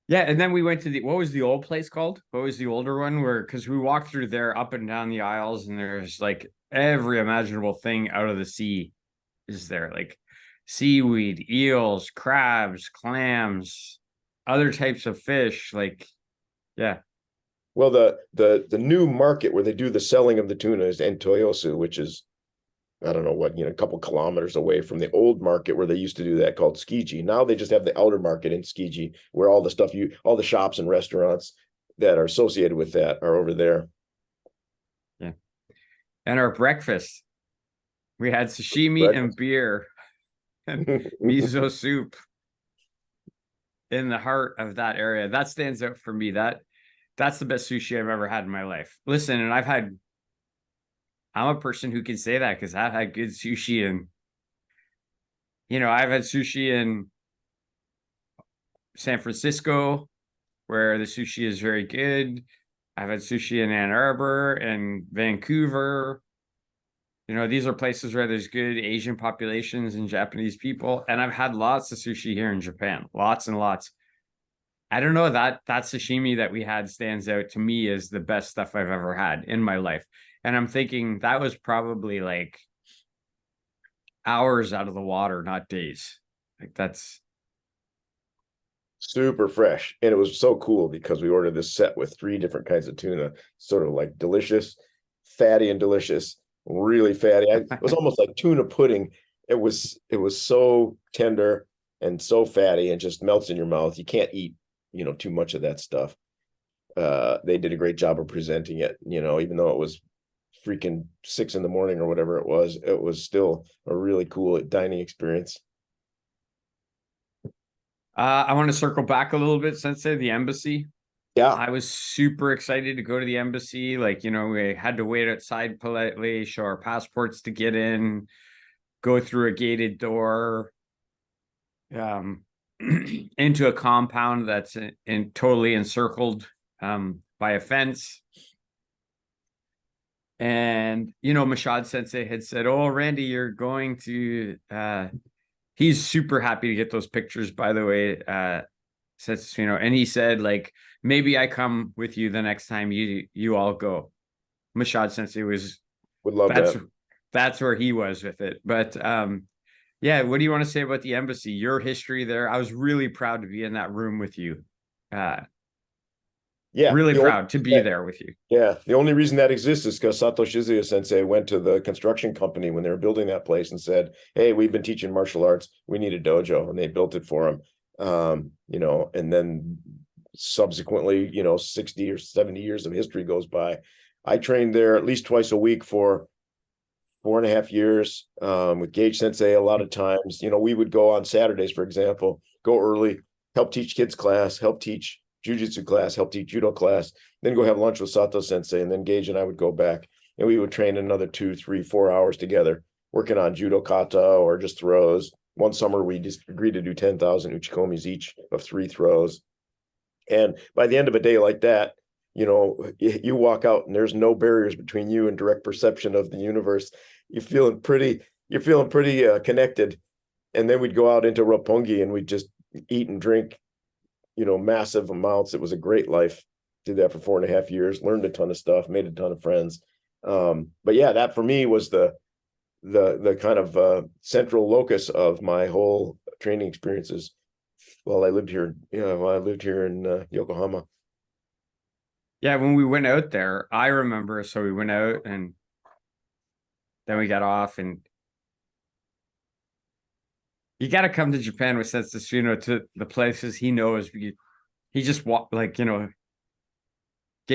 Yeah, and then we went to the what was the old place called? What was the older one? Where because we walked through there up and down the aisles, and there's like every imaginable thing out of the sea is there, like seaweed, eels, crabs, clams, other types of fish. Like, yeah, Well, the new market where they do the selling of the tuna is in Toyosu, which is, I don't know what, a couple kilometers away from the old market where they used to do that, called Skiji. Now they just have the outer market in Skiji, where all the shops and restaurants that are associated with that are over there. yeah. And our breakfast, we had sashimi and Breakfast. beer and miso soup in the heart of that area. That stands out for me. That's the best sushi I've ever had in my life. Listen, and I'm a person who can say that because I've had good sushi, and I've had sushi in San Francisco where the sushi is very good. I've had sushi in Ann Arbor and Vancouver. These are places where there's good Asian populations and Japanese people. And I've had lots of sushi here in Japan, lots and lots. I don't know, that sashimi that we had stands out to me as the best stuff I've ever had in my life. And I'm thinking that was probably like hours out of the water, not days. Like that's Super fresh. And it was so cool because we ordered this set with 3 different kinds of tuna, sort of like delicious, fatty and delicious, really fatty. It was almost like tuna pudding. It was so tender and so fatty and just melts in your mouth. You can't eat, too much of that stuff. They did a great job of presenting it, even though it was freaking 6 in the morning or whatever it was still a really cool dining experience. I want to circle back a little bit, Sensei, the embassy. Yeah. I was super excited to go to the embassy. Like, we had to wait outside politely, show our passports to get in, go through a gated door, um, into a compound that's totally encircled by a fence. And, Mashad Sensei had said, "Oh, Randy, you're going to, he's super happy to get those pictures, by the way, says, and he said, like, maybe I come with you the next time you all go." Mashad Sensei Would love that's, that. that's where he was with it. But, yeah, what do you want to say about the embassy, your history there? I was really proud to be in that room with you. Uh, Yeah. really proud to be there with you. Yeah, the only reason that exists is because Sato Shizuya Sensei went to the construction company when they were building that place and said, "Hey, we've been teaching martial arts. We need a dojo," and they built it for him. And then subsequently, 60 or 70 years of history goes by. I trained there at least twice a week for 4.5 years with Gage Sensei. A lot of times, we would go on Saturdays, for example, go early, help teach kids class, help teach jujitsu class, help teach judo class, then go have lunch with Sato Sensei, and then Gage and I would go back, and we would train another 2, 3, 4 hours together, working on judo kata or just throws. One summer we just agreed to do 10,000 uchikomis each of 3 throws, and by the end of a day like that, you walk out and there's no barriers between you and direct perception of the universe. You're feeling pretty connected. And then we'd go out into Roppongi and we'd just eat and drink massive amounts. It was a great life. Did that for 4.5 years, learned a ton of stuff, made a ton of friends. But yeah, that for me was the kind of central locus of my whole training experiences while I lived here. While I lived here in Yokohama. Yeah, when we went out there, I remember. So we went out and then we got off, and you got to come to Japan with Sensei Suino to the places he knows. He just walk get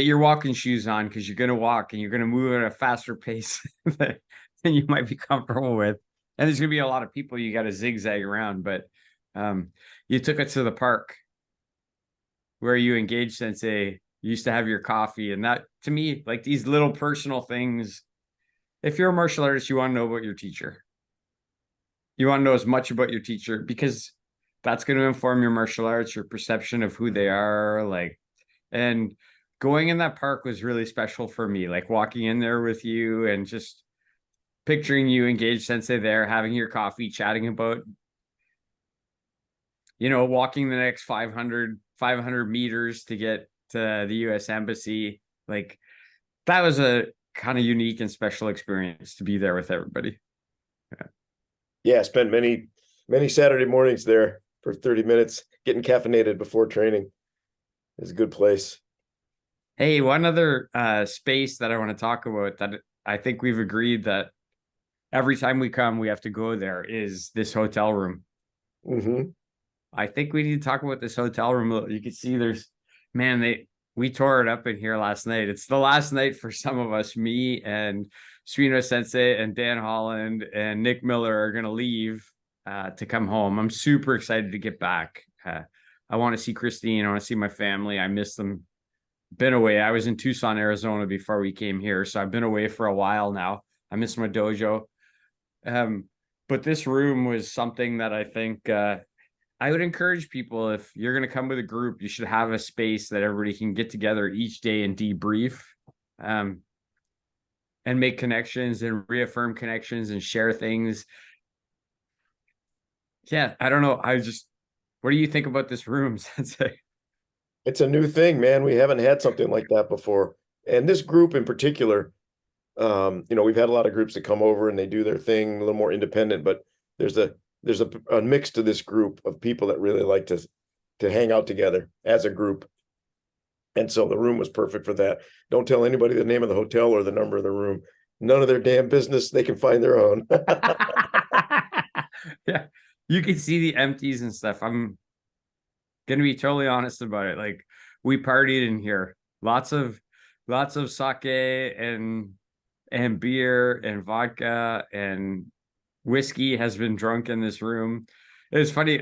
your walking shoes on because you're gonna walk and you're gonna move at a faster pace than you might be comfortable with. And there's gonna be a lot of people you got to zigzag around. But you took it to the park where you engaged Sensei. You used to have your coffee, and that to me, like these little personal things. If you're a martial artist, you want to know about your teacher. You want to know as much about your teacher because that's going to inform your martial arts, your perception of who they are. And going in that park was really special for me. Like walking in there with you and just picturing you engaged Sensei there, having your coffee, chatting about, walking the next 500 meters to get to the US Embassy. Like that was a kind of unique and special experience to be there with everybody. Yeah, I spent many Saturday mornings there for 30 minutes getting caffeinated before training. It's a good place. Hey, one other space that I want to talk about that I think we've agreed that every time we come, we have to go there is this hotel room. Mm-hmm. I think we need to talk about this hotel room. You can see we tore it up in here last night. It's the last night for some of us. Me and Suino Sensei and Dan Holland and Nick Miller are going to leave to come home. I'm super excited to get back. I want to see Christine. I want to see my family. I miss them. Been away. I was in Tucson, Arizona before we came here. So I've been away for a while now. I miss my dojo. But this room was something that I think I would encourage people, if you're going to come with a group, you should have a space that everybody can get together each day and debrief and make connections and reaffirm connections and share things. Yeah, I don't know. What do you think about this room, Sensei? It's a new thing, man. We haven't had something like that before. And this group in particular, we've had a lot of groups that come over and they do their thing a little more independent, but there's a mix to this group of people that really like to hang out together as a group. And so the room was perfect for that. Don't tell anybody the name of the hotel or the number of the room. None of their damn business. They can find their own. Yeah, you can see the empties and stuff. I'm gonna be totally honest about it. Like we partied in here, lots of sake and beer and vodka and whiskey has been drunk in this room. It was funny.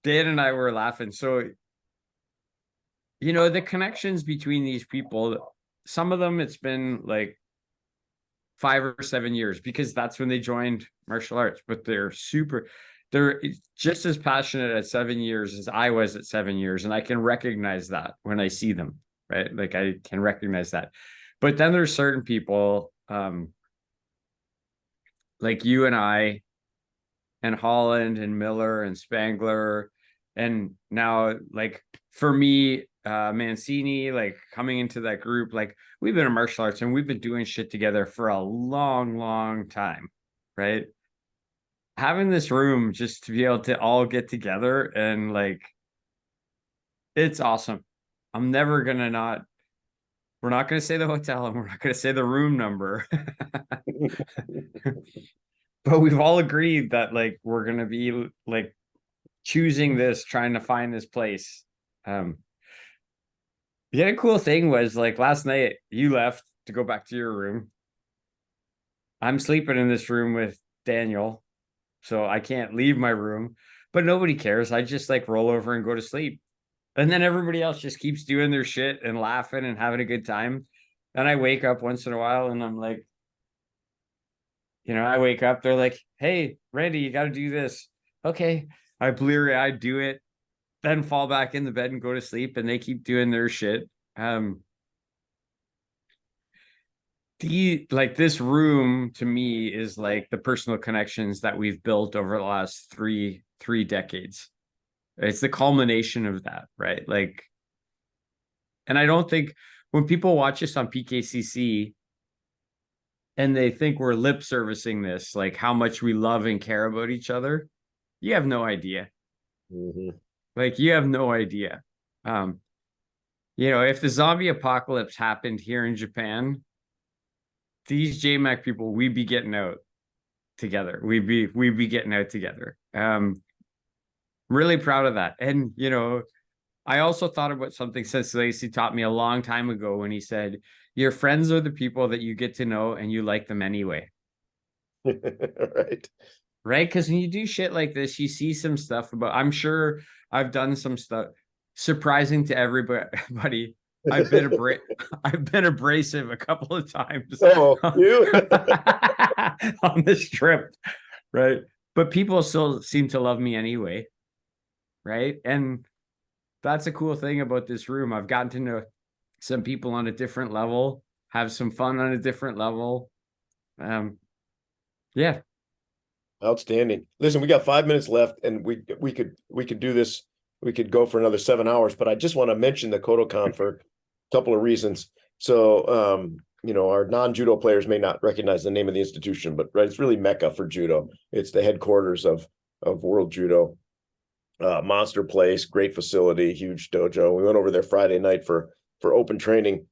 Dan and I were laughing. So, the connections between these people, some of them, it's been like 5 or 7 years because that's when they joined martial arts, but they're super, they're just as passionate at 7 years as I was at 7 years. And I can recognize that when I see them, right? Like I can recognize that. But then there's certain people, like you and I, and Holland and Miller and Spangler. And now, like for me, Mancini, like coming into that group, like we've been in martial arts and we've been doing shit together for a long, long time, right? Having this room just to be able to all get together and like it's awesome. I'm never gonna not we're not gonna say the hotel and we're not gonna say the room number. But we've all agreed that like we're gonna be like choosing this, trying to find this place. The other cool thing was like last night you left to go back to your room. I'm sleeping in this room with Daniel, so I can't leave my room, but nobody cares. I just like roll over and go to sleep. And then everybody else just keeps doing their shit and laughing and having a good time. And I wake up once in a while and I'm like, I wake up, they're like, hey, Randy, you got to do this. Okay. I bleary eyed do it, then fall back in the bed and go to sleep, and they keep doing their shit. Like this room to me is like the personal connections that we've built over the last three decades. It's the culmination of that, right? Like, and I don't think when people watch us on PKCC and they think we're lip servicing this, like how much we love and care about each other, you have no idea. Mm-hmm. Like you have no idea. If the zombie apocalypse happened here in Japan, these JMAC people, we'd be getting out together. We'd be getting out together. Really proud of that. And I also thought about something Sensei Lacey taught me a long time ago when he said, your friends are the people that you get to know and you like them anyway. Right. Right? Because when you do shit like this, you see some stuff I'm sure I've done some stuff surprising to everybody. I've been I've been abrasive a couple of times Oh, you? on this trip, right? But people still seem to love me anyway, right? And that's a cool thing about this room. I've gotten to know some people on a different level, have some fun on a different level. Yeah. Outstanding. Listen, we got 5 minutes left, and we could do this. We could go for another 7 hours, but I just want to mention the Kodokan for a couple of reasons. So, our non-judo players may not recognize the name of the institution, but right, it's really Mecca for judo. It's the headquarters of World Judo. Monster place, great facility, huge dojo. We went over there Friday night for open training,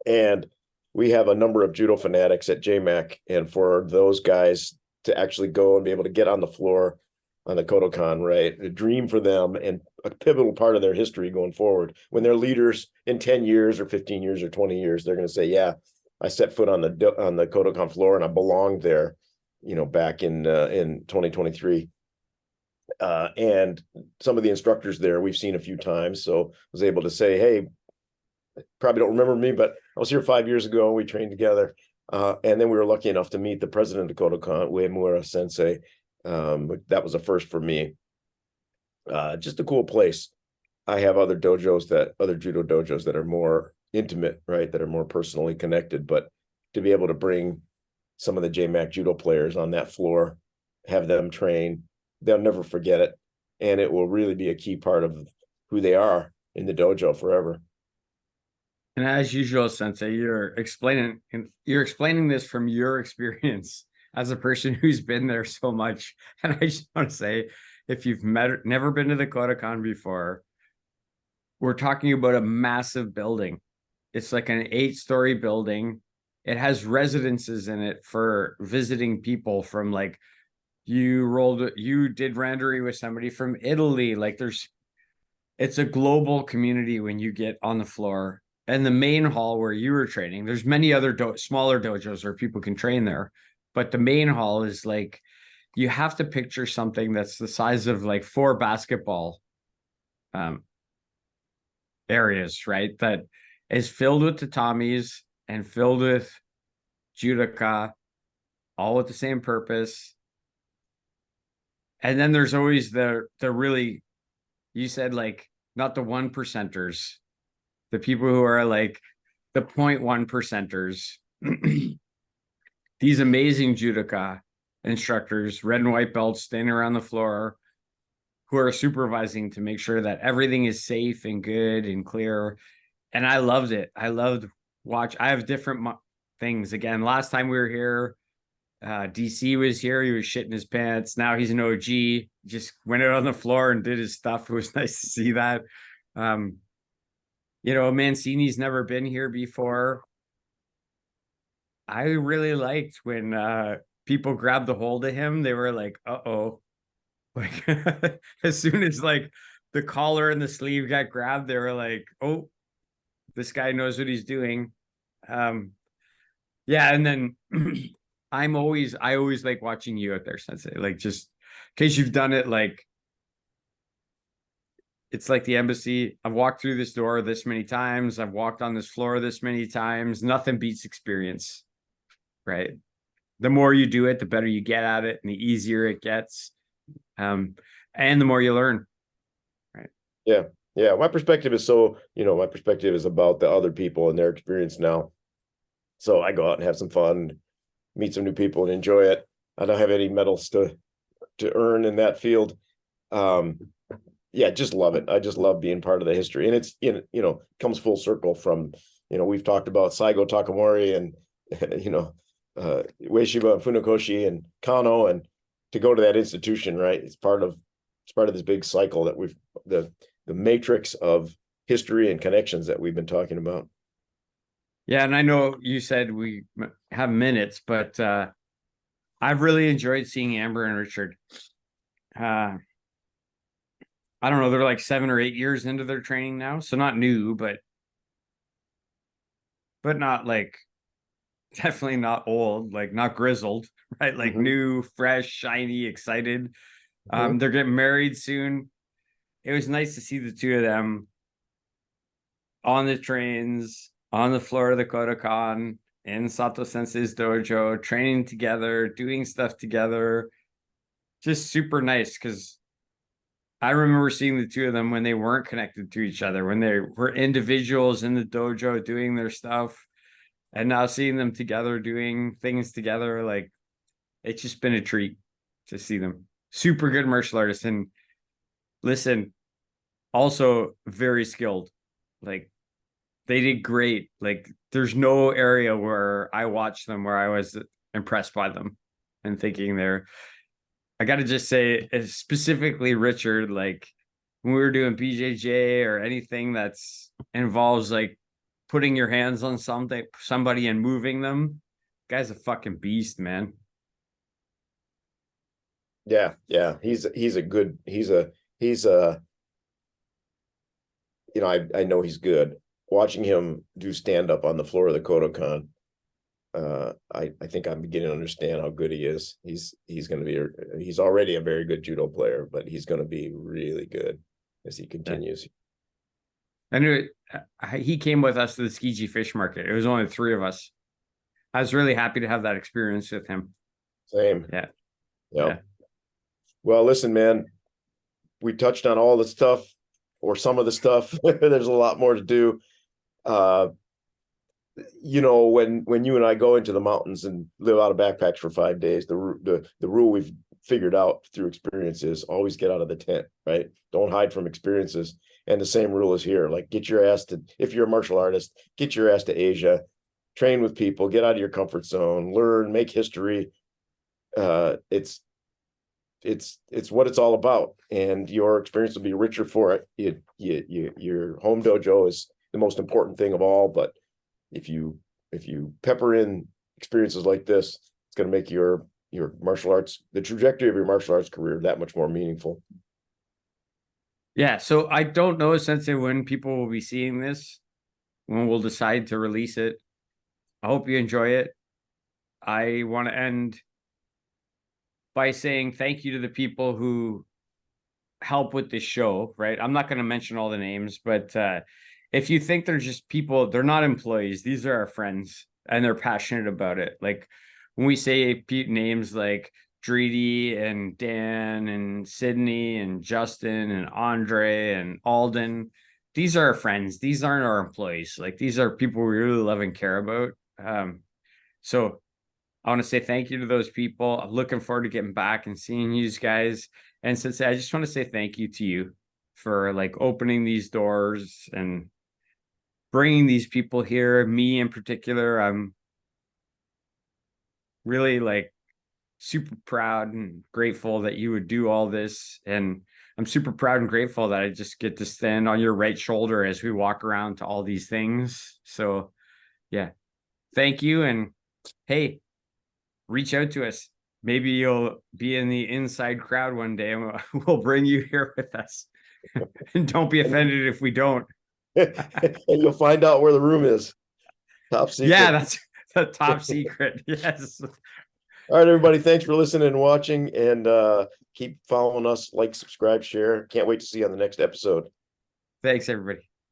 and we have a number of judo fanatics at JMAC, and for those guys to actually go and be able to get on the floor on the Kodokan, right? A dream for them and a pivotal part of their history going forward. When they're leaders in 10 years or 15 years or 20 years, they're going to say, yeah, I set foot on the Kodokan floor and I belonged there, back in 2023. And some of the instructors there we've seen a few times. So I was able to say, hey, probably don't remember me, but I was here 5 years ago and we trained together. And then we were lucky enough to meet the president of Kodokan, Uemura Sensei. That was a first for me. Just a cool place. I have other judo dojos that are more intimate, right? That are more personally connected, but to be able to bring some of the JMAC judo players on that floor, have them train, they'll never forget it. And it will really be a key part of who they are in the dojo forever. And as usual, Sensei, you're explaining this from your experience as a person who's been there so much. And I just want to say, if you've never been to the Kodokan before, we're talking about a massive building. It's like an 8-story building. It has residences in it for visiting people from like you did randery with somebody from Italy. Like it's a global community when you get on the floor. And the main hall where you were training, there's many other smaller dojos where people can train there. But the main hall is like, you have to picture something that's the size of like 4 basketball areas, right? That is filled with tatamis and filled with judoka, all with the same purpose. And then there's always the really, you said like not the 1%ers, the people who are like the 0.1 percenters. These amazing judoka instructors, red and white belts, standing around the floor, who are supervising to make sure that everything is safe and good and clear. And I loved it. I loved watch. I have different things. Again, last time we were here, DC was here. He was shitting his pants. Now he's an OG. Just went out on the floor and did his stuff. It was nice to see that. Mancini's never been here before. I really liked when people grabbed a hold of him. They were like, "Uh-oh." Like as soon as like the collar and the sleeve got grabbed, they were like, "Oh, this guy knows what he's doing." Yeah, and then I always like watching you out there, Sensei. Like just in case you've done it, like it's like the embassy. I've walked through this door this many times. I've walked on this floor this many times. Nothing beats experience, right? The more you do it, the better you get at it and the easier it gets. And the more you learn. Right. Yeah. Yeah. My perspective is my perspective is about the other people and their experience now. So I go out and have some fun, meet some new people and enjoy it. I don't have any medals to earn in that field. Yeah, just love it. I just love being part of the history. And it's, comes full circle from, we've talked about Saigo Takamori and, Ueshiba and Funakoshi and Kano, and to go to that institution, right? It's part of this big cycle that the matrix of history and connections that we've been talking about. Yeah, and I know you said we have minutes, but I've really enjoyed seeing Amber and Richard. I don't know, they're like 7 or 8 years into their training now, so not new, but not like definitely not old, like not grizzled, right? Like new, fresh, shiny, excited. They're getting married soon. It was nice to see the two of them on the trains, on the floor of the Kodokan, in Sato Sensei's dojo, training together, doing stuff together. Just super nice, because I remember seeing the two of them when they weren't connected to each other, when they were individuals in the dojo doing their stuff, and now seeing them together doing things together, like it's just been a treat to see them. Super good martial artists, and listen, also very skilled. Like they did great. Like there's no area where I watched them where I was impressed by them and thinking I got to just say, specifically Richard, like when we were doing BJJ or anything that's involves like putting your hands on somebody and moving them, guy's a fucking beast, man. Yeah, yeah. He's I know he's good. Watching him do stand up on the floor of the Kodokan, I think I'm beginning to understand how good he is. He's already a very good judo player, but he's going to be really good as he continues. I knew he came with us to the Tsukiji Fish Market. It was only 3 of us. I was really happy to have that experience with him. Same. Yeah. Yeah. Well, listen, man, we touched on all the stuff, or some of the stuff. There's a lot more to do. When you and I go into the mountains and live out of backpacks for 5 days, the rule we've figured out through experience is always get out of the tent, right? Don't hide from experiences. And the same rule is here. Like, get your ass to, if you're a martial artist, get your ass to Asia, train with people, get out of your comfort zone, learn, make history. It's what it's all about, and your experience will be richer for it. Your home dojo is the most important thing of all, but if you pepper in experiences like this, it's going to make your martial arts, the trajectory of your martial arts career, that much more meaningful. Yeah, so I don't know, Sensei, when people will be seeing this, when we'll decide to release it. I hope you enjoy it. I want to end by saying thank you to the people who help with this show, right? I'm not going to mention all the names, but if you think they're just people, they're not employees. These are our friends, and they're passionate about it. Like when we say names like Dreedy and Dan and Sydney and Justin and Andre and Alden. These are our friends. These aren't our employees. Like, these are people we really love and care about. So I want to say thank you to those people. I'm looking forward to getting back and seeing you guys. And since I just want to say thank you to you for like opening these doors and bringing these people here. Me in particular, I'm really like super proud and grateful that you would do all this. And I'm super proud and grateful that I just get to stand on your right shoulder as we walk around to all these things. So yeah, thank you. And hey, reach out to us. Maybe you'll be in the inside crowd one day and we'll bring you here with us. And don't be offended if we don't. And you'll find out where the room is. Top secret. Yeah, that's the top secret. Yes. All right, everybody. Thanks for listening and watching, and keep following us. Like, subscribe, share. Can't wait to see you on the next episode. Thanks, everybody.